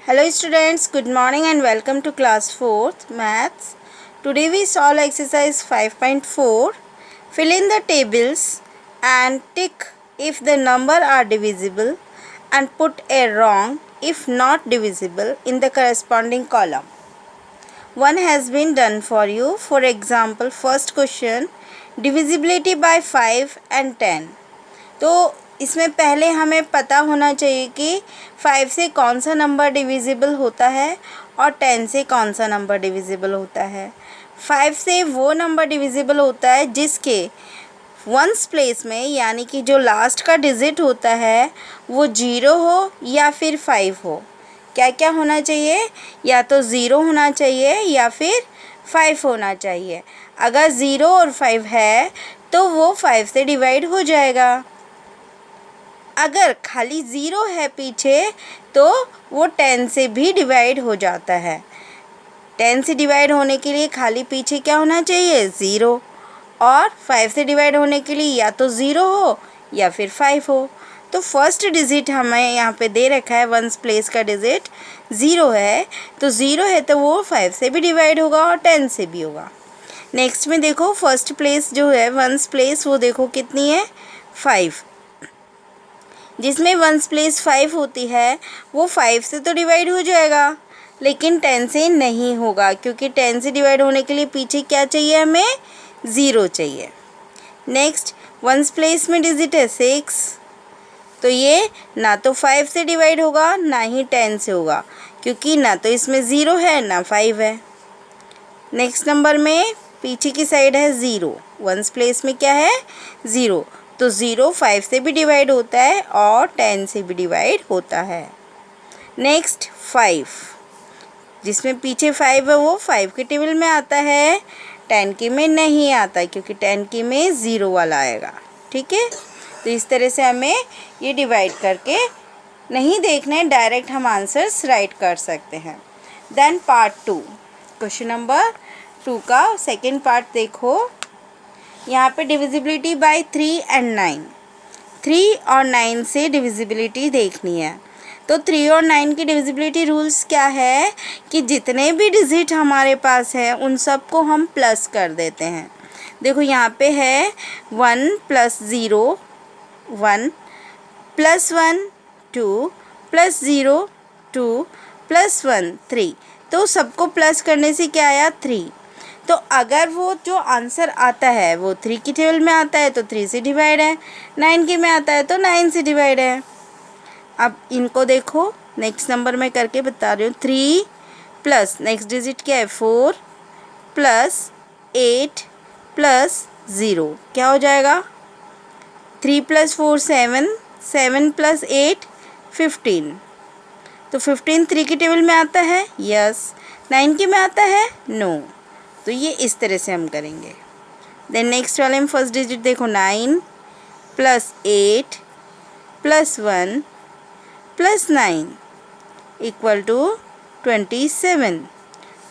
Hello students, good morning and welcome to class 4th Maths. Today we solve exercise 5.4. Fill in the tables and tick if the number are divisible and put a wrong if not divisible in the corresponding column. One has been done for you. For example, first question, divisibility by 5 and 10. तो इसमें पहले हमें पता होना चाहिए कि 5 से कौन सा नंबर डिविजिबल होता है और 10 से कौन सा नंबर डिविजिबल होता है। 5 से वो नंबर डिविजिबल होता है जिसके वंस प्लेस में यानी कि जो लास्ट का डिजिट होता है वो 0 हो या फिर 5 हो। क्या क्या होना चाहिए? या तो 0 होना चाहिए या फिर 5 होना चाहिए। अगर 0 और 5 है तो वो 5 से डिवाइड हो जाएगा। अगर खाली 0 है पीछे तो वो 10 से भी डिवाइड हो जाता है। 10 से डिवाइड होने के लिए खाली पीछे क्या होना चाहिए? 0। और 5 से डिवाइड होने के लिए या तो 0 हो या फिर 5 हो। तो फर्स्ट डिजिट हमें यहाँ पे दे रखा है, वंस प्लेस का डिजिट 0 है, तो 0 है तो वो 5 से भी डिवाइड होगा और 10 से भी होगा। नेक्स्ट में देखो फर्स्ट प्लेस जो है वंस प्लेस वो देखो कितनी है? 5। जिसमें वंस प्लेस 5 होती है वो 5 से तो डिवाइड हो जाएगा लेकिन 10 से नहीं होगा, क्योंकि 10 से डिवाइड होने के लिए पीछे क्या चाहिए? हमें 0 चाहिए। नेक्स्ट वंस प्लेस में डिजिट है 6, तो ये ना तो 5 से डिवाइड होगा ना ही 10 से होगा, क्योंकि ना तो इसमें 0 है ना 5 है। नेक्स्ट नंबर में पीछे की साइड है 0, वंस प्लेस में क्या है? 0, तो 0 5 से भी डिवाइड होता है और 10 से भी डिवाइड होता है। नेक्स्ट 5, जिसमें पीछे 5 है वो 5 के टेबल में आता है, 10 के में नहीं आता क्योंकि 10 के में 0 वाला आएगा। ठीक है, तो इस तरह से हमें ये डिवाइड करके नहीं देखना है, डायरेक्ट हम आंसर्स राइट कर सकते हैं। देन पार्ट 2, क्वेश्चन नंबर 2 का सेकेंड पार्ट देखो। यहाँ पे डिविजिबिलिटी बाय 3 एंड 9, 3 और 9 से डिविजिबिलिटी देखनी है। तो 3 और 9 की डिविजिबिलिटी रूल्स क्या है कि जितने भी डिजिट हमारे पास हैं उन सबको हम प्लस कर देते हैं। देखो यहाँ पे है 1 + 0 1 + 1 2 + 0 2 + 1 3, तो सबको प्लस करने से क्या आया? 3। तो अगर वो जो आंसर आता है वो 3 की टेबल में आता है तो 3 से डिवाइड है, 9 के में आता है तो 9 से डिवाइड है। अब इनको देखो, नेक्स्ट नंबर में करके बता रही हूँ। 3 प्लस नेक्स्ट डिजिट क्या है? 4 + 8 + 0 क्या हो जाएगा? 3 + 4 7, 7 + 8 15, तो 15 3 की टेबल में आता है? यस। 9 के में आता है? नो। तो ये इस तरह से हम करेंगे। देन नेक्स्ट वाले में फर्स्ट डिजिट देखो, 9 + 8 + 1 + 9 = 27।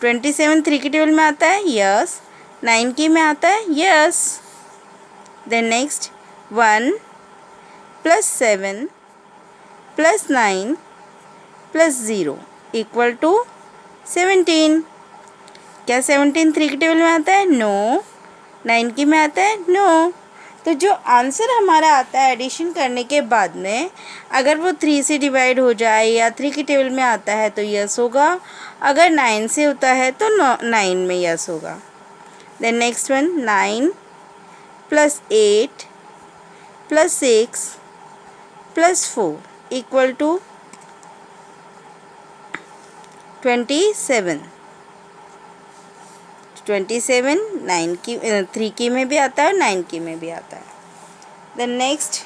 27 3 की टेबल में आता है? यस। 9 की में आता है? यस। Then next 1 + 7 + 9 + 0 = 17। क्या 17 3 की टेबल में आता है? नो। 9 की में आता है? नो। तो जो आंसर हमारा आता है एडिशन करने के बाद में, अगर वो 3 से डिवाइड हो जाए या 3 की टेबल में आता है तो यस होगा, अगर 9 से होता है तो 9 में यस होगा। Then next one 9 + 8 + 6 + 4 = 27। 27 9 की 3 की में भी आता है और 9 की में भी आता है। Then next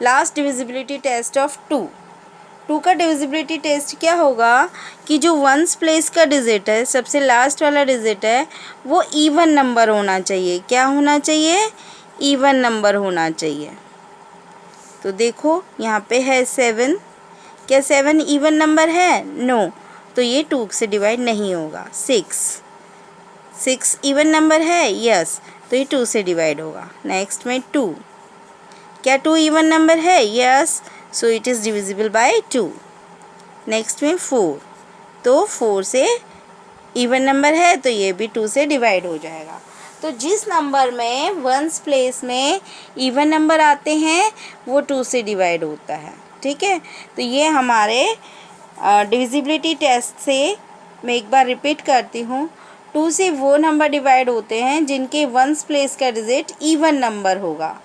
last divisibility test of 2 का डिविजिबिलिटी टेस्ट क्या होगा कि जो वंस प्लेस का डिजिट है, सबसे लास्ट वाला डिजिट है, वो इवन नंबर होना चाहिए। क्या होना चाहिए? इवन नंबर होना चाहिए। तो देखो यहाँ पे है 7, क्या 7 इवन नंबर है? नो, तो ये 2 से डिवाइड नहीं होगा। 6 इवन नंबर है? यस, तो ये 2 से डिवाइड होगा। नेक्स्ट में 2, क्या 2 इवन नंबर है? Yes, so it is divisible by 2। Next में 4, तो 4 से इवन नंबर है तो ये भी 2 से डिवाइड हो जाएगा। तो जिस नंबर में वंस प्लेस में इवन नंबर आते हैं वो 2 से डिवाइड होता है। ठीक है, तो ये हमारे डिविजिबिलिटी टेस्ट से मैं एक बार रिपीट करती हूँ। 2 से वो नंबर डिवाइड होते हैं जिनके वंस प्लेस का डिजिट इवन नंबर होगा।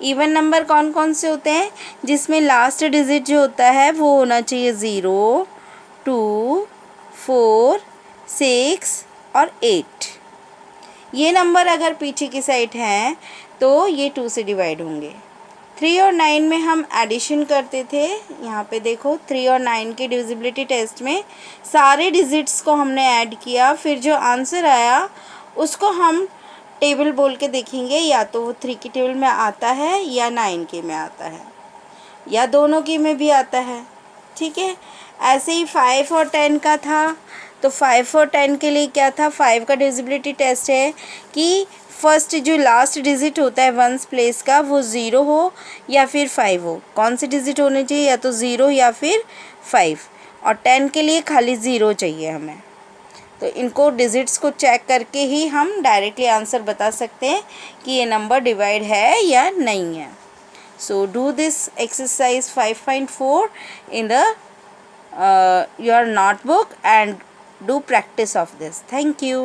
इवन नंबर कौन कौन से होते हैं? जिसमें लास्ट डिजिट जो होता है वो होना चाहिए 0, 2, 4, 6 और 8। ये नंबर अगर पीछे की साइड हैं तो ये 2 से डिवाइड होंगे। 3 और 9 में हम एडिशन करते थे। यहाँ पे देखो 3 और 9 के डिविजिबिलिटी टेस्ट में सारे डिजिट्स को हमने ऐड किया, फिर जो आंसर आया उसको हम टेबल बोल के देखेंगे, या तो वो 3 की टेबल में आता है या 9 के में आता है या दोनों की में भी आता है। ठीक है, ऐसे ही 5 और 10 का था। तो 5 और 10 के लिए क्या था? 5 का डिविजिबिलिटी टेस्ट है कि फर्स्ट जो लास्ट डिजिट होता है वंस प्लेस का वो 0 हो या फिर 5 हो। कौन से डिजिट होने चाहिए? या तो 0 या फिर 5। और 10 के लिए खाली 0 चाहिए हमें। तो इनको डिजिट्स को चेक करके ही हम डायरेक्टली आंसर बता सकते हैं कि ये नंबर डिवाइड है या नहीं है। So do this exercise 5.4 in the your notebook and do practice of this. Thank you.